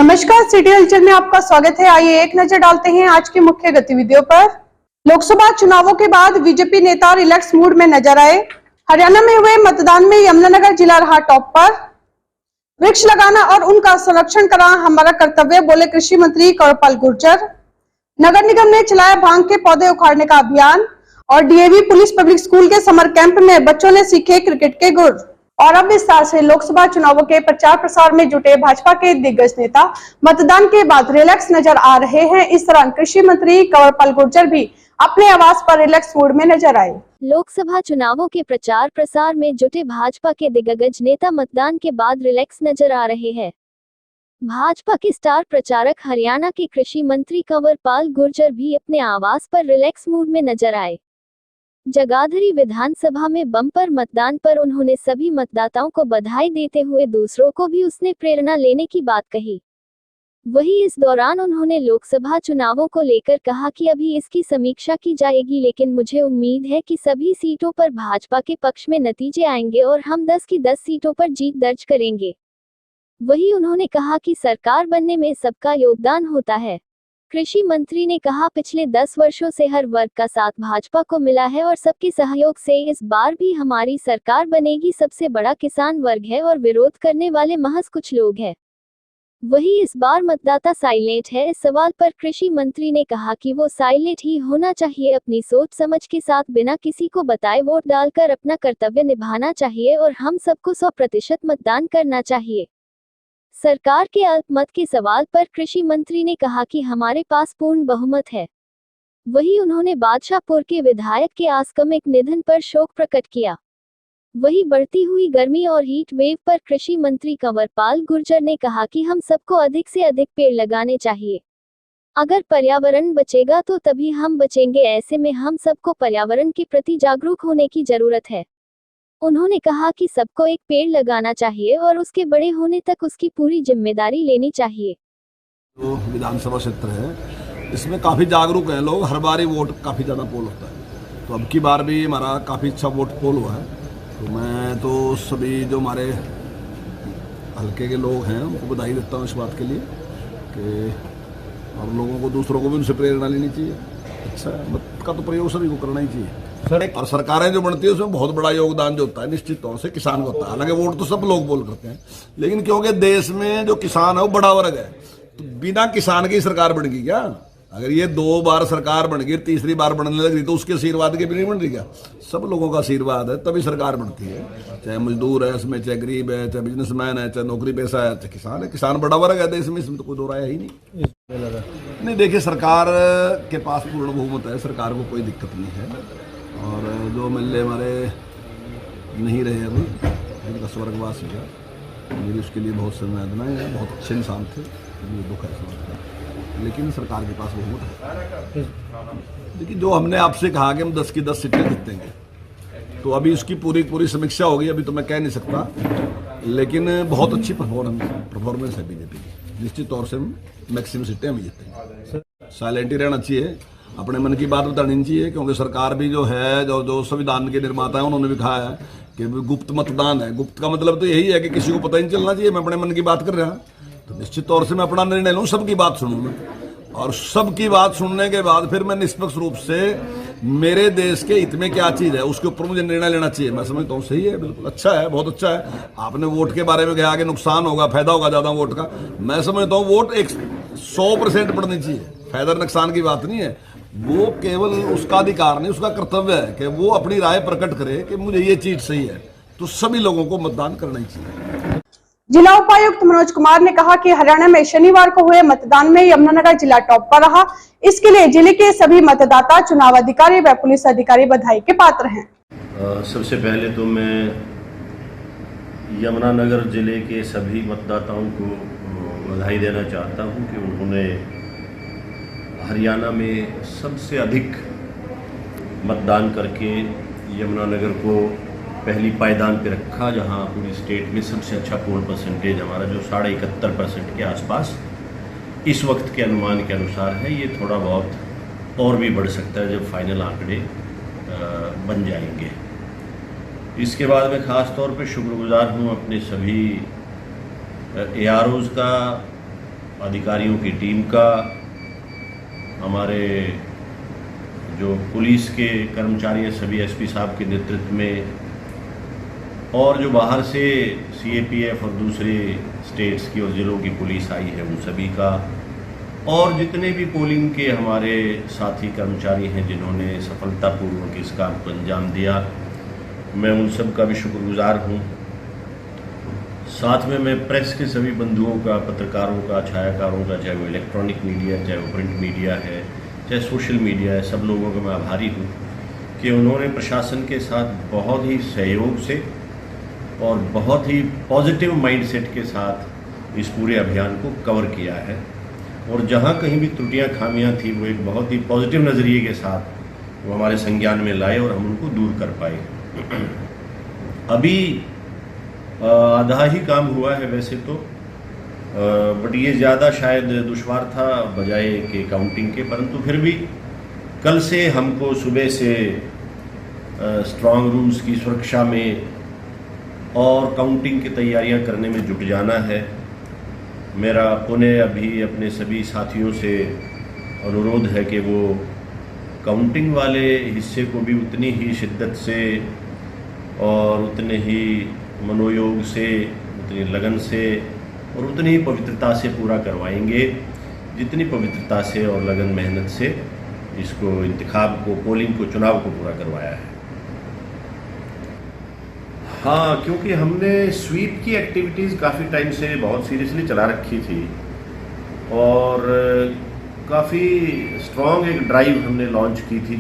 नमस्कार, सिटी हलचल में आपका स्वागत है। आइए एक नजर डालते हैं आज की मुख्य गतिविधियों पर। लोकसभा चुनावों के बाद बीजेपी नेता रिलैक्स मूड में नजर आए। हरियाणा में हुए मतदान में यमुनानगर जिला रहा टॉप पर। वृक्ष लगाना और उनका संरक्षण करना हमारा कर्तव्य, बोले कृषि मंत्री कंवरपाल गुर्जर। नगर निगम ने चलाया भांग के पौधे उखाड़ने का अभियान। और डीएवी पुलिस पब्लिक स्कूल के समर कैंप में बच्चों ने सीखे क्रिकेट के गुर। और अब विस्तार से लोकसभा चुनावों के प्रचार प्रसार में जुटे भाजपा के दिग्गज नेता मतदान के बाद रिलैक्स नजर आ रहे हैं। इस दौरान कृषि मंत्री कंवरपाल गुर्जर भी अपने आवास पर रिलैक्स मूड में नजर आए। लोकसभा चुनावों के प्रचार प्रसार में जुटे भाजपा के दिग्गज नेता मतदान के बाद रिलैक्स नजर आ रहे हैं। भाजपा के स्टार प्रचारक हरियाणा के कृषि मंत्री कंवरपाल गुर्जर भी अपने आवास पर रिलैक्स मूड में नजर आए। जगाधरी विधानसभा में बम्पर मतदान पर उन्होंने सभी मतदाताओं को बधाई देते हुए दूसरों को भी उसने प्रेरणा लेने की बात कही। वहीं इस दौरान उन्होंने लोकसभा चुनावों को लेकर कहा कि अभी इसकी समीक्षा की जाएगी, लेकिन मुझे उम्मीद है कि सभी सीटों पर भाजपा के पक्ष में नतीजे आएंगे और हम 10 की 10 सीटों पर जीत दर्ज करेंगे। वहीं उन्होंने कहा कि सरकार बनने में सबका योगदान होता है। कृषि मंत्री ने कहा, पिछले 10 वर्षों से हर वर्ग का साथ भाजपा को मिला है और सबके सहयोग से इस बार भी हमारी सरकार बनेगी। सबसे बड़ा किसान वर्ग है और विरोध करने वाले महज कुछ लोग हैं। वहीं इस बार मतदाता साइलेंट है। इस सवाल पर कृषि मंत्री ने कहा कि वो साइलेंट ही होना चाहिए, अपनी सोच समझ के साथ बिना किसी को बताए वोट डालकर अपना कर्तव्य निभाना चाहिए और हम सबको 100% मतदान करना चाहिए। सरकार के अल्पमत के सवाल पर कृषि मंत्री ने कहा कि हमारे पास पूर्ण बहुमत है। वहीं उन्होंने बादशाहपुर के विधायक के आकस्मिक निधन पर शोक प्रकट किया। वहीं बढ़ती हुई गर्मी और हीट वेव पर कृषि मंत्री कंवरपाल गुर्जर ने कहा कि हम सबको अधिक से अधिक पेड़ लगाने चाहिए। अगर पर्यावरण बचेगा तो तभी हम बचेंगे। ऐसे में हम सबको पर्यावरण के प्रति जागरूक होने की जरूरत है। उन्होंने कहा कि सबको एक पेड़ लगाना चाहिए और उसके बड़े होने तक उसकी पूरी जिम्मेदारी लेनी चाहिए। तो विधानसभा क्षेत्र है, इसमें काफ़ी जागरूक हैं लोग। हर बार ही वोट काफ़ी ज़्यादा पोल होता है, तो अब की बार भी हमारा काफ़ी अच्छा वोट पोल हुआ है। तो मैं तो सभी जो हमारे हल्के के लोग हैं उनको बधाई देता हूँ इस बात के लिए कि और लोगों को, दूसरों को भी उनसे प्रेरणा लेनी चाहिए। अच्छा मत का तो प्रयोग सभी को करना ही चाहिए सर। और सरकारें जो बनती है उसमें बहुत बड़ा योगदान जो होता है निश्चित तौर से किसान को होता है। हालांकि वोट तो सब लोग बोल करते हैं, लेकिन क्योंकि देश में जो किसान है वो बड़ा वर्ग है, तो बिना किसान की सरकार बन गई क्या? अगर ये 2 बार सरकार बन गई, तीसरी बार बनने लग रही, तो उसके आशीर्वाद के भी नहीं बन रही क्या? सब लोगों का आशीर्वाद है तभी सरकार बनती है। चाहे मजदूर है इसमें, चाहे गरीब है, चाहे बिजनेसमैन है, चाहे नौकरी पेशा है, चाहे किसान है। किसान बड़ा वर्ग है देश में, इसमें तो कोई दो राय ही नहीं। देखिए, सरकार के पास पूर्ण बहुमत है, सरकार को कोई दिक्कत नहीं है। और जो मिले हमारे नहीं रहे अभी, जिनका स्वर्गवास हुआ, मेरी उसके लिए बहुत संवेदनाएं हैं। बहुत अच्छे इंसान थे, मुझे दुख है, लेकिन सरकार के पास बहुमत है। देखिए, जो हमने आपसे कहा कि हम 10 की 10 सीटें जीतेंगे, तो अभी उसकी पूरी समीक्षा होगी। अभी तो मैं कह नहीं सकता, लेकिन बहुत अच्छी परफॉर्मेंस है बीजेपी की। निश्चित तौर से हम मैक्सिमम सीटें हम जीतेंगे। साइलेंट ही रहना चाहिए, अपने मन की बात बतानी चाहिए, क्योंकि सरकार भी जो है, जो संविधान के निर्माता है, उन्होंने भी कहा है कि गुप्त मतदान है। गुप्त का मतलब तो यही है कि किसी को पता ही नहीं चलना चाहिए मैं अपने मन की बात कर रहा। तो निश्चित तौर से मैं अपना निर्णय लूँ, सबकी बात सुनूँ मैं, और सबकी बात सुनने के बाद फिर मैं निष्पक्ष रूप से मेरे देश के हित में क्या चीज़ है उसके ऊपर मुझे निर्णय लेना चाहिए। मैं समझता हूँ सही है, बिल्कुल अच्छा है, बहुत अच्छा है। आपने वोट के बारे में कहा कि नुकसान होगा, फायदा होगा ज़्यादा वोट का। मैं समझता हूँ वोट 100% पड़नी चाहिए, फायदा नुकसान की बात नहीं है। वो केवल उसका अधिकार नहीं, उसका कर्तव्य है कि वो अपनी राय प्रकट करे कि मुझे ये चीज सही है। तो सभी लोगों को मतदान करना ही चाहिए। जिला उपायुक्त मनोज कुमार ने कहा कि हरियाणा में शनिवार को हुए मतदान में यमुनानगर जिला टॉप पर रहा। इसके लिए जिले के सभी मतदाता, चुनाव अधिकारी व पुलिस अधिकारी बधाई के पात्र हैं। सबसे पहले तो मैं यमुनानगर जिले के सभी मतदाताओं को बधाई देना चाहता हूं कि उन्होंने हरियाणा में सबसे अधिक मतदान करके यमुनानगर को पहली पायदान पे रखा, जहां पूरी स्टेट में सबसे अच्छा पोल परसेंटेज हमारा जो 71.5% के आसपास इस वक्त के अनुमान के अनुसार है। ये थोड़ा बहुत और भी बढ़ सकता है जब फाइनल आंकड़े बन जाएंगे। इसके बाद मैं ख़ास तौर पे शुक्रगुजार हूँ अपने सभी AROs का अधिकारियों की टीम का, हमारे जो पुलिस के कर्मचारी हैं सभी एसपी साहब के नेतृत्व में, और जो बाहर से सीएपीएफ और दूसरे स्टेट्स की और ज़िलों की पुलिस आई है उन सभी का, और जितने भी पोलिंग के हमारे साथी कर्मचारी हैं जिन्होंने सफलतापूर्वक इस काम को अंजाम दिया, मैं उन सब का भी शुक्रगुजार हूँ। साथ में मैं प्रेस के सभी बंधुओं का, पत्रकारों का, छायाकारों का, चाहे वो इलेक्ट्रॉनिक मीडिया है, चाहे वो प्रिंट मीडिया है, चाहे सोशल मीडिया है, सब लोगों का मैं आभारी हूँ कि उन्होंने प्रशासन के साथ बहुत ही सहयोग से और बहुत ही पॉजिटिव माइंडसेट के साथ इस पूरे अभियान को कवर किया है, और जहाँ कहीं भी त्रुटियाँ खामियाँ थी वो एक बहुत ही पॉजिटिव नज़रिए के साथ वो हमारे संज्ञान में लाए और हम उनको दूर कर पाए। अभी आधा ही काम हुआ है वैसे तो, बट ये ज़्यादा शायद दुश्वार था बजाय के काउंटिंग के, परंतु फिर भी कल से हमको सुबह से स्ट्रॉन्ग रूम्स की सुरक्षा में और काउंटिंग की तैयारियां करने में जुट जाना है। मेरा पुनः अभी अपने सभी साथियों से अनुरोध है कि वो काउंटिंग वाले हिस्से को भी उतनी ही शिद्दत से और उतने ही मनोयोग से, उतनी लगन से और उतनी ही पवित्रता से पूरा करवाएंगे जितनी पवित्रता से और लगन मेहनत से इसको इंतखाब को, पोलिंग को, चुनाव को पूरा करवाया है। हाँ, क्योंकि हमने स्वीप की एक्टिविटीज़ काफ़ी टाइम से बहुत सीरियसली चला रखी थी और काफ़ी स्ट्रॉन्ग एक ड्राइव हमने लॉन्च की थी